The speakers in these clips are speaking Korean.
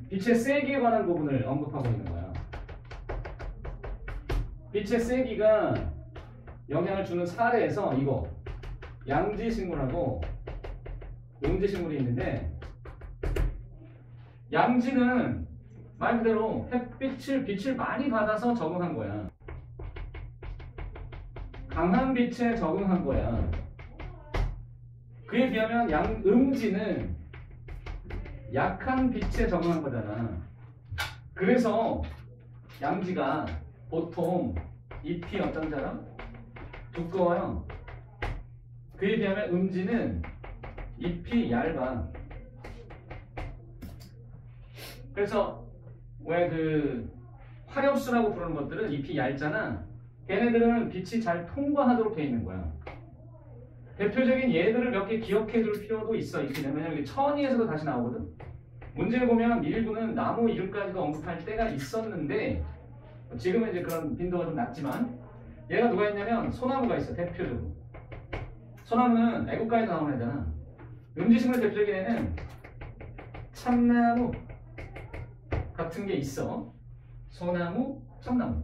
빛의 세기에 관한 부분을 언급하고 있는 거야. 빛의 세기가 영향을 주는 사례에서 이거 양지식물하고 음지식물이 있는데, 양지는 말 그대로 빛을 많이 받아서 적응한 거야. 강한 빛에 적응한 거야. 그에 비하면 음지는 약한 빛에 적응한 거잖아. 그래서 양지가 보통 잎이 어떤 사람? 두꺼워요. 그에 비하면 음지는 잎이 얇아. 그래서 왜 그 화렵수라고 부르는 것들은 잎이 얇잖아. 걔네들은 빛이 잘 통과하도록 돼 있는 거야. 대표적인 예들을 몇 개 기억해 둘 필요도 있어. 왜냐면 여기 천이에서도 다시 나오거든. 문제를 보면 일부는 나무 이름까지도 언급할 때가 있었는데, 지금은 이제 그런 빈도가 좀 낮지만, 얘가 누가 있냐면 소나무가 있어. 대표적으로. 소나무는 애국가에도 나오는 애잖아. 음지식물 대표적인 애는 참나무 같은 게 있어. 소나무, 참나무.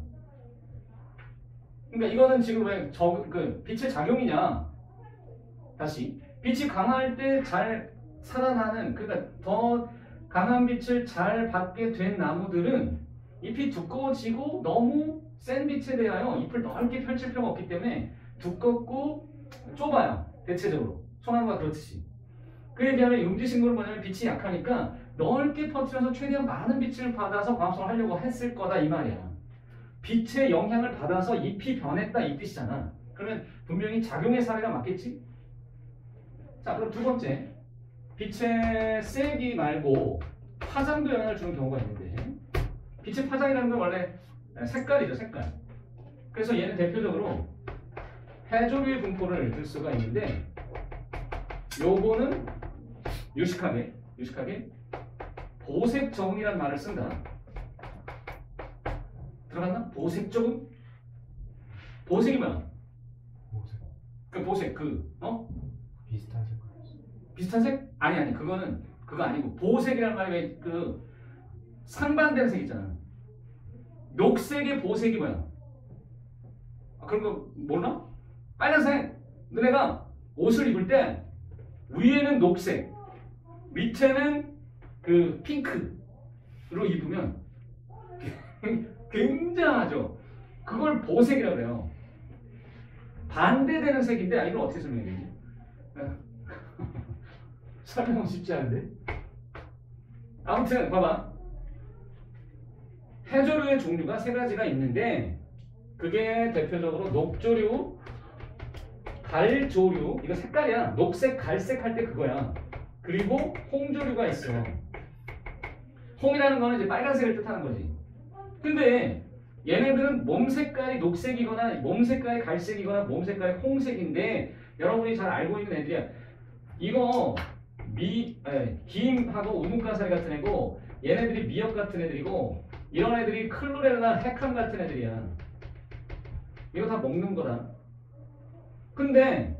그러니까 이거는 지금 왜 빛의 작용이냐? 다시 빛이 강할 때 잘 살아나는, 그러니까 더 강한 빛을 잘 받게 된 나무들은 잎이 두꺼워지고 너무 센 빛에 대하여 잎을 넓게 펼칠 필요가 없기 때문에 두껍고 좁아요. 대체적으로 소나무가 그렇듯이. 그에 비하면 음지식물은 뭐냐면 빛이 약하니까 넓게 퍼뜨려서 최대한 많은 빛을 받아서 광합성을 하려고 했을 거다 이 말이야. 빛의 영향을 받아서 잎이 변했다 이 뜻이잖아. 그러면 분명히 작용의 사례가 맞겠지? 자, 그럼 두 번째, 빛의 세기 말고 파장도 영향을 주는 경우가 있는데, 빛의 파장이라는 건 원래 색깔이죠, 색깔. 그래서 얘는 대표적으로 해조류의 분포를 들 수가 있는데, 요거는 유식하게 보색 적응이라는 말을 쓴다. 들어갔나? 보색 적응? 보색이 뭐야? 보색 비슷한 색깔. 비슷한 색? 아니 그거 아니고, 보색이라는 말이 왜 상반되는 색 있잖아. 녹색의 보색이 뭐야? 그런 거 몰라? 빨간색. 너네가 옷을 입을 때 위에는 녹색, 밑에는 핑크로 입으면 굉장하죠. 그걸 보색이라고 해요. 반대되는 색인데, 이걸 어떻게 설명해야 되지? 설명은 쉽지 않은데. 아무튼 봐봐. 해조류의 종류가 세 가지가 있는데, 그게 대표적으로 녹조류, 갈조류, 이거 색깔이야. 녹색, 갈색 할 때 그거야. 그리고 홍조류가 있어. 홍이라는 거는 이제 빨간색을 뜻하는 거지. 근데 얘네들은 몸 색깔이 녹색이거나 몸 색깔이 갈색이거나 몸 색깔이 홍색인데, 여러분이 잘 알고 있는 애들이야. 이거 김하고 우뭇가사리 같은 애고, 얘네들이 미역 같은 애들이고, 이런 애들이 클로레나 핵함 같은 애들이야. 이거 다 먹는 거다. 근데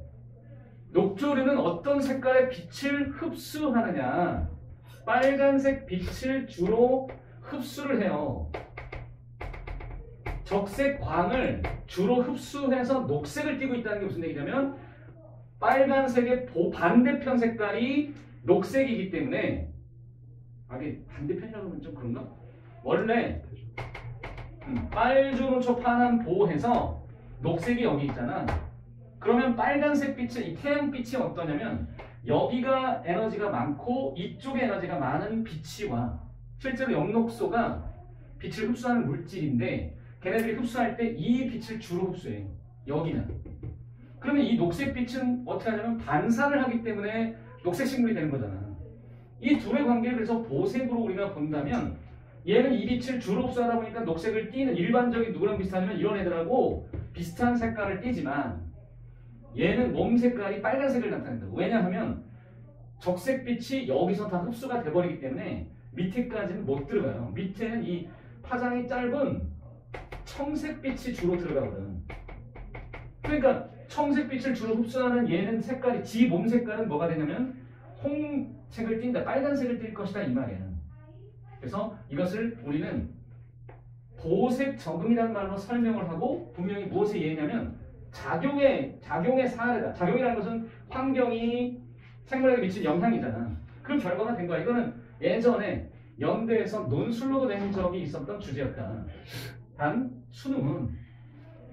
녹조류는 어떤 색깔의 빛을 흡수하느냐? 빨간색 빛을 주로 흡수를 해요. 적색 광을 주로 흡수해서 녹색을 띠고 있다는 게 무슨 얘기냐면, 빨간색의 반대편 색깔이 녹색이기 때문에, 이게 반대편이라고 하면 좀 그런가? 원래 빨주노초 파남보해서 녹색이 여기 있잖아. 그러면 빨간색 빛이, 이 태양빛이 어떠냐면, 여기가 에너지가 많고 이쪽에 에너지가 많은 빛이 와. 실제로 영록소가 빛을 흡수하는 물질인데, 걔네들이 흡수할 때 이 빛을 주로 흡수해. 여기는. 그러면 이 녹색 빛은 어떻게 하냐면 반사를 하기 때문에 녹색 식물이 되는 거잖아. 이 둘의 관계를 그래서 보색으로 우리가 본다면, 얘는 이 빛을 주로 흡수하다 보니까 녹색을 띠는, 일반적인 누구랑 비슷하냐면 이런 애들하고 비슷한 색깔을 띠지만, 얘는 몸 색깔이 빨간색을 나타낸다고. 왜냐하면 적색 빛이 여기서 다 흡수가 돼버리기 때문에 밑에까지는 못 들어가요. 밑에는 이 파장이 짧은 청색 빛이 주로 들어가거든. 그러니까 청색빛을 주로 흡수하는 얘는 색깔이 지 몸 색깔은 뭐가 되냐면 홍색을 띈다, 빨간색을 띌 것이다 이 말이야. 그래서 이것을 우리는 보색 적응이라는 말로 설명을 하고 분명히 무엇에 의했냐면 작용의 사례다. 작용이라는 것은 환경이 생물에게 미친 영향이잖아. 그 결과가 된 거야. 이거는 예전에 연대에서 논술로도 낸 적이 있었던 주제였다. 단 수능은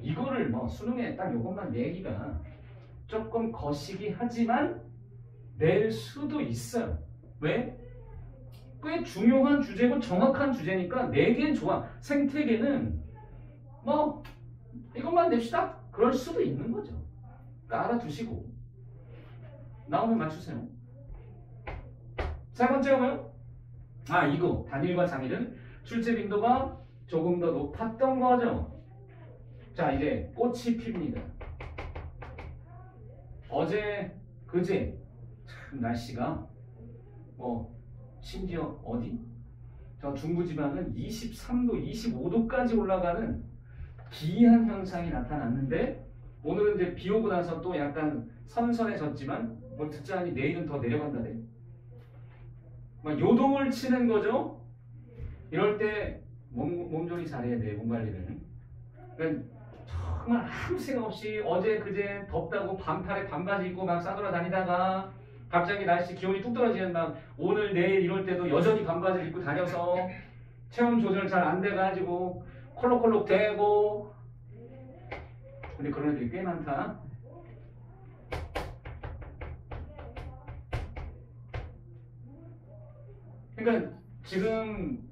이거를 뭐 수능에 딱 이것만 내기가 조금 거시기 하지만 낼 수도 있어요. 왜? 꽤 중요한 주제고 정확한 주제니까 내기엔 좋아. 생태계는 뭐 이것만 냅시다. 그럴 수도 있는 거죠. 그러니까 알아두시고 나오면 맞추세요. 세 번째가 뭐요? 아 이거 단일과 장일은 출제 빈도가 조금 더 높았던 거죠. 자 이제 꽃이 핍니다. 어제 그제 참 날씨가 뭐 심지어 어디? 저 중부지방은 23도, 25도까지 올라가는 기이한 현상이 나타났는데 오늘은 이제 비 오고 나서 또 약간 선선해졌지만 뭐 듣자하니 내일은 더 내려간다네. 막 요동을 치는 거죠. 이럴 때 몸조리 잘해야 돼, 몸 관리를. 그러니까 정말 아무 생각 없이 어제 그제 덥다고 반팔에 반바지 입고 막 싸돌아 다니다가 갑자기 날씨 기온이 뚝 떨어지는 막 오늘 내일 이럴 때도 여전히 반바지를 입고 다녀서 체온 조절 잘 안 돼가지고 콜록콜록 대고. 근데 그런 애들이 꽤 많다. 그러니까 지금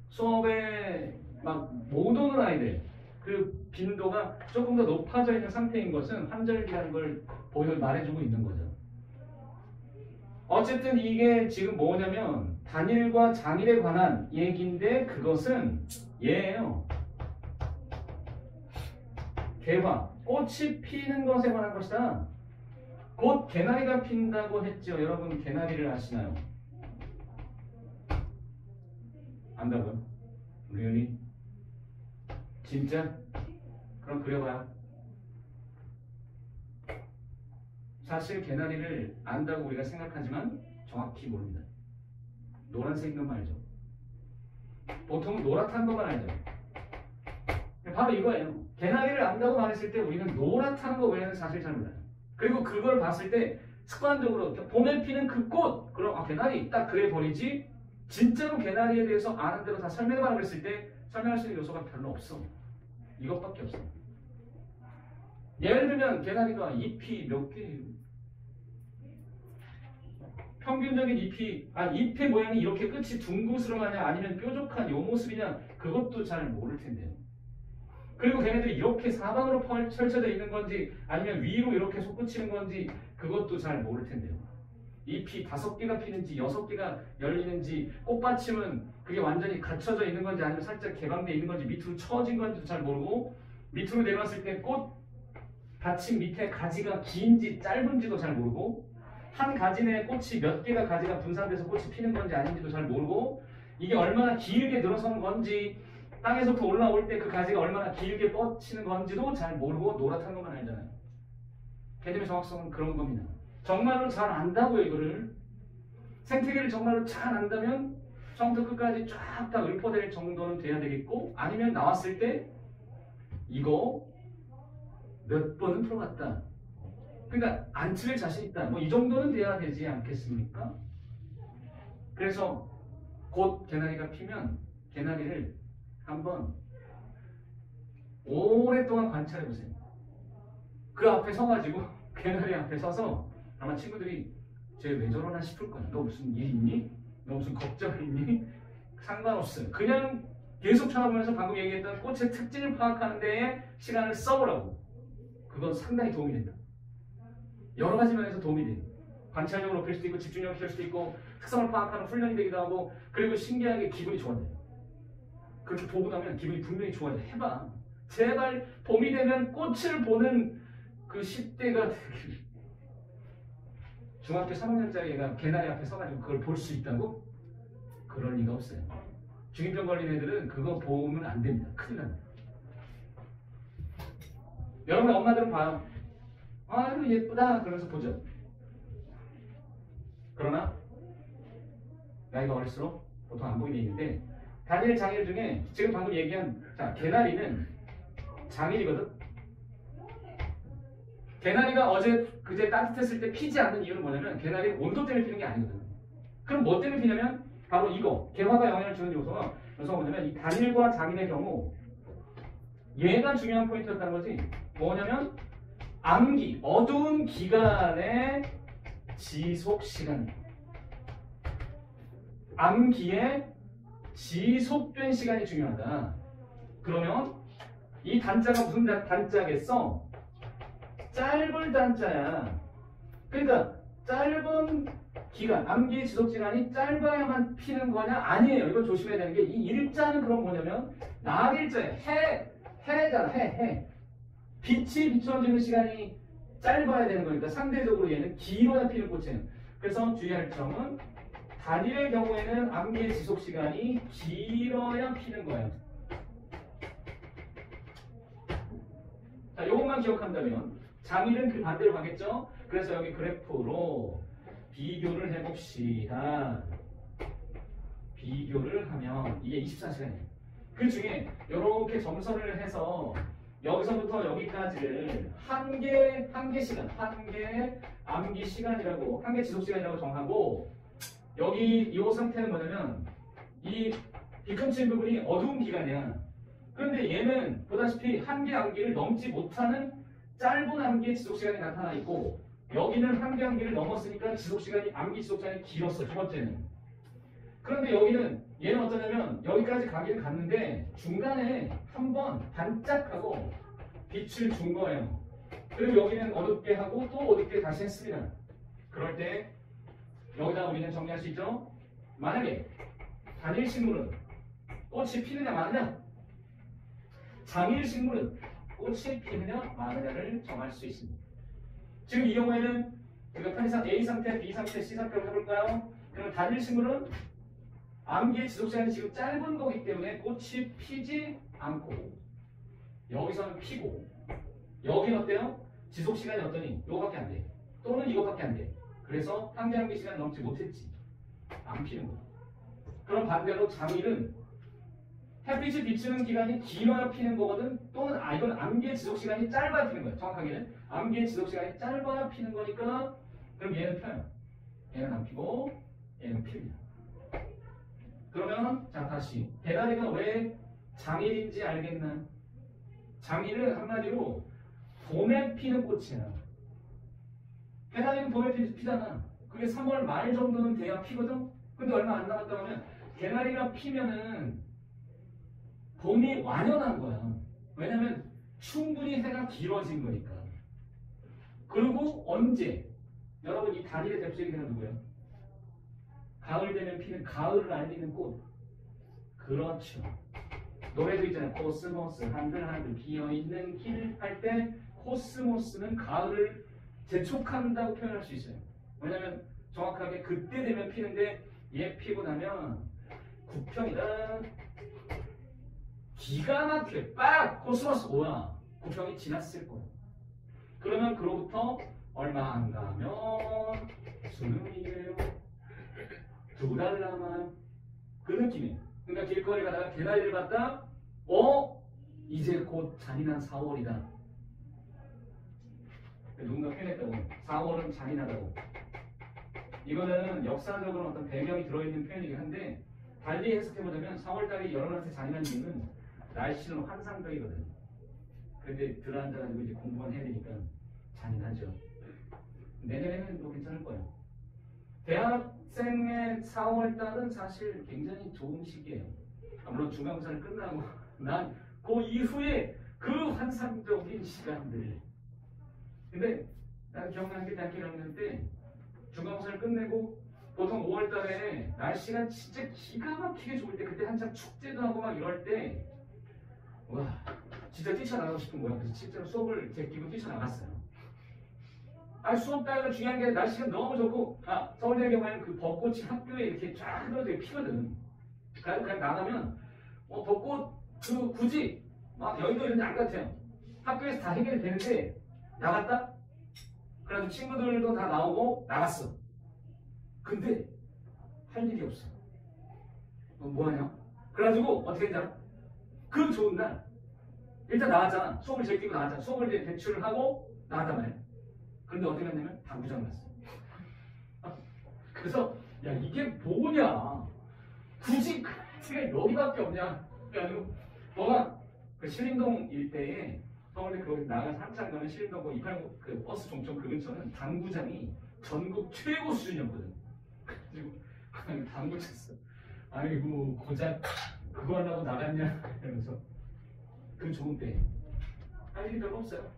수업에 막 못 오는 아이들 그 빈도가 조금 더 높아져 있는 상태인 것은 환절기라는 걸 말해주고 있는 거죠. 어쨌든 이게 지금 뭐냐면 단일과 장일에 관한 얘기인데 그것은 얘예요. 개화, 꽃이 피는 것에 관한 것이다. 곧 개나리가 핀다고 했죠. 여러분 개나리를 아시나요? 안다고요? really? 진짜? 그럼 그려봐요. 사실 개나리를 안다고 우리가 생각하지만 정확히 모릅니다. 노란색인 것만 알죠. 보통은 노랗다는 것만 알죠. 바로 이거예요. 개나리를 안다고 말했을 때 우리는 노랗다는 거 외에는 사실 잘 몰라요. 그리고 그걸 봤을 때 습관적으로 봄에 피는 그 꽃, 그럼 개나리 딱 그래 버리지. 진짜로 개나리에 대해서 아는 대로 다 설명해봐라 그랬을 때 설명할 수 있는 요소가 별로 없어. 이것밖에 없어. 예를 들면 개나리가 잎이 몇 개예요? 평균적인 잎의 모양이 이렇게 끝이 둥그스름하냐 아니면 뾰족한 요 모습이냐 그것도 잘 모를 텐데요. 그리고 걔네들이 이렇게 사방으로 펼쳐져 있는 건지 아니면 위로 이렇게 솟구치는 건지 그것도 잘 모를 텐데요. 잎이 5개가 피는지 6개가 열리는지 꽃받침은 그게 완전히 갇혀져 있는 건지 아니면 살짝 개방되어 있는 건지 밑으로 처진 건지도 잘 모르고 밑으로 내려왔을 때 꽃 받침 밑에 가지가 긴지 짧은지도 잘 모르고 한 가지 내에 꽃이 몇 개가 가지가 분산돼서 꽃이 피는 건지 아닌지도 잘 모르고 이게 얼마나 길게 늘어서는 건지 땅에서부터 올라올 때 그 가지가 얼마나 길게 뻗치는 건지도 잘 모르고 노랗다는 것만 알잖아요. 개념의 정확성은 그런 겁니다. 정말로 잘 안다고요. 이거를 생태계를 정말로 잘 안다면 처음부터 끝까지 쫙 다 읊어댈 정도는 돼야 되겠고 아니면 나왔을 때 이거 몇 번은 풀어봤다. 그러니까 안 틀릴 자신 있다. 뭐 이 정도는 돼야 되지 않겠습니까? 그래서 곧 개나리가 피면 개나리를 한번 오랫동안 관찰해 보세요. 그 앞에 서가지고 개나리 앞에 서서 아마 친구들이 쟤 왜 저러나 싶을 거야. 너 무슨 일 있니? 너 무슨 걱정 있니? 상관없어요. 그냥 계속 쳐다보면서 방금 얘기했던 꽃의 특징을 파악하는 데에 시간을 써보라고. 그건 상당히 도움이 된다. 여러 가지 면에서 도움이 돼요. 관찰력을 높일 수도 있고 집중력을 키울 수도 있고 특성을 파악하는 훈련이 되기도 하고 그리고 신기하게 기분이 좋아져요. 그렇게 보고 나면 기분이 분명히 좋아져. 해봐. 제발 봄이 되면 꽃을 보는 그 10대가 중학교 3학년짜리 애가 개나리 앞에 서가지고 그걸 볼 수 있다고? 그럴 리가 없어요. 중이병 걸린 애들은 그거 보면 안 됩니다. 큰일 납니다. 여러분 엄마들은 봐요. 아유 예쁘다 그러면서 보죠. 그러나 나이가 어릴수록 보통 안 보이게 있는데 단일 장일 중에 지금 방금 얘기한 개나리는 장일이거든. 개나리가 어제 그제 따뜻했을 때 피지 않는 이유는 뭐냐면 개나리 온도 때문에 피는 게 아니거든. 그럼 뭐 때문에 피냐면 바로 이거 개화가 영향을 주는 요소가 뭐냐면 이 단일과 장일의 경우 얘가 중요한 포인트였다는 거지. 뭐냐면 암기 어두운 기간의 지속 시간. 암기의 지속된 시간이 중요하다. 그러면 이 단자가 무슨 단자겠어? 짧은 단자야. 그러니까 짧은 기간, 암기 지속 시간이 짧아야만 피는 거냐? 아니에요. 이거 조심해야 되는 게 이 일자는 그럼 뭐냐면 날일자에 해잖아. 해. 빛이 비춰지는 시간이 짧아야 되는 거니까 상대적으로 얘는 길어야 피는 꽃이에요. 그래서 주의할 점은 단일의 경우에는 암기의 지속 시간이 길어야 피는 거예요. 자, 요것만 기억한다면 장일은 그 반대로 가겠죠? 그래서 여기 그래프로 비교를 해봅시다. 비교를 하면 이게 24시간이에요. 그 중에 이렇게 점선을 해서 여기서부터 여기까지를 한 개 시간, 한 개 암기 시간이라고, 한 개 지속 시간이라고 정하고 여기 이 상태는 뭐냐면 이 뒤꿈치 부분이 어두운 기간이야. 그런데 얘는 보다시피 한 개 암기를 넘지 못하는 짧은 암기의 지속 시간이 나타나 있고 여기는 한 개 암기를 넘었으니까 지속 시간이 암기 지속 시간이 길었어. 두 번째는. 그런데 여기는 얘는 어떠냐면 여기까지 가기는 갔는데 중간에 한번 반짝하고 빛을 준 거예요. 그리고 여기는 어둡게 하고 또 어둡게 다시 했습니다. 그럴 때 여기다 우리는 정리할 수 있죠? 만약에 단일 식물은 꽃이 피느냐 마느냐, 장일 식물은 꽃이 피느냐 마느냐를 정할 수 있습니다. 지금 이 경우에는 우리가 편의상 A 상태, B 상태, C 상태로 해볼까요? 그러면 단일 식물은 암기의 지속시간이 지금 짧은 거기 때문에 꽃이 피지 않고 여기서는 피고 여기는 어때요? 지속시간이 어떠니? 이거밖에 안 돼. 또는 이거밖에 안 돼. 그래서 한 개 암기 시간 넘지 못했지. 안 피는 거야. 그럼 반대로 장일은 햇빛이 비치는 기간이 길어야 피는 거거든. 또는 이건 암기의 지속 시간이 짧아야 피는 거야. 정확하게는 암기의 지속 시간이 짧아야 피는 거니까 그럼 얘는 펴요. 얘는 안 피고 얘는 핍니다. 그러면 자 다시 개나리가 왜 장일인지 알겠나? 장일은 한마디로 봄에 피는 꽃이야. 개나리는 봄에 피잖아. 그게 3월 말 정도는 돼야 피거든. 근데 얼마 안 남았다고 하면 개나리가 피면은 봄이 완연한 거야. 왜냐면 충분히 해가 길어진 거니까. 그리고 언제? 여러분 이 단일의 대표적인 해가 누구예요? 가을 되면 피는 가을을 알리는 꽃. 그렇죠. 노래도 있잖아요. 코스모스 한들한들 비어있는 길 할 때 코스모스는 가을을 재촉한다고 표현할 수 있어요. 왜냐면 정확하게 그때 되면 피는데 얘 피고 나면 구평이다. 기가 막히게 빡! 코스모스 뭐야? 구평이 지났을 거야. 그러면 그로부터 얼마 안 가면 수능이에요. 2달 남아요. 그 느낌이에요. 그러니까 길거리 가다가 개나리를 봤다. 이제 곧 잔인한 4월이다. 누군가 표현했다고. 4월은 잔인하다고. 이거는 역사적으로 어떤 배경이 들어있는 표현이긴 한데 달리 해석해보자면 4월달이 여러분한테 잔인한 이유는 날씨는 환상적이거든. 그런데 들어앉아가지고 이제 공부만 해야 되니까 잔인하죠. 내년에는 또 괜찮을 거예요. 대학생의 4월달은 사실 굉장히 좋은 시기예요. 물론 중간고사를 끝나고 난 그 이후에 그 환상적인 시간들. 근데 난 기억나는 게 대학교 1학년 때 중간고사를 끝내고 보통 5월달에 날씨가 진짜 기가 막히게 좋을 때 그때 한참 축제도 하고 막 이럴 때 와 진짜 뛰쳐나가고 싶은 거야. 그래서 실제로 수업을 제끼고 뛰쳐나갔어요. 수업 따위가 중요한 게 날씨가 너무 좋고 서울대 경우에는 그 벚꽃이 학교에 이렇게 쫙 흐르게 피거든. 그냥 나가면 벚꽃 굳이 막 여의도 이런 데 안 같아요. 학교에서 다 해결이 되는데 나갔다? 그래가지고 친구들도 다 나오고 나갔어. 근데 할 일이 없어. 뭐하냐? 그래가지고 어떻게 했냐? 그 좋은 날 일단 나왔잖아. 수업을 제끼고 나왔잖아. 수업을 이제 대출을 하고 나왔단 말이야. 그런데 어떻게 했냐면 당구장 갔어. 그래서 야 이게 뭐냐? 굳이 제가 여기밖에 없냐? 그래가지고 너가 그 신림동 일대에 서울대 거기 나가서 한참 가면 신림동 그 289 그 버스 종점 그 근처는 당구장이 전국 최고 수준이었거든. 그래가지고 당구 쳤어. 아이고 고작 그거 하려고 나갔냐? 이러면서 그 좋은 때 할 일이 별로 없어요.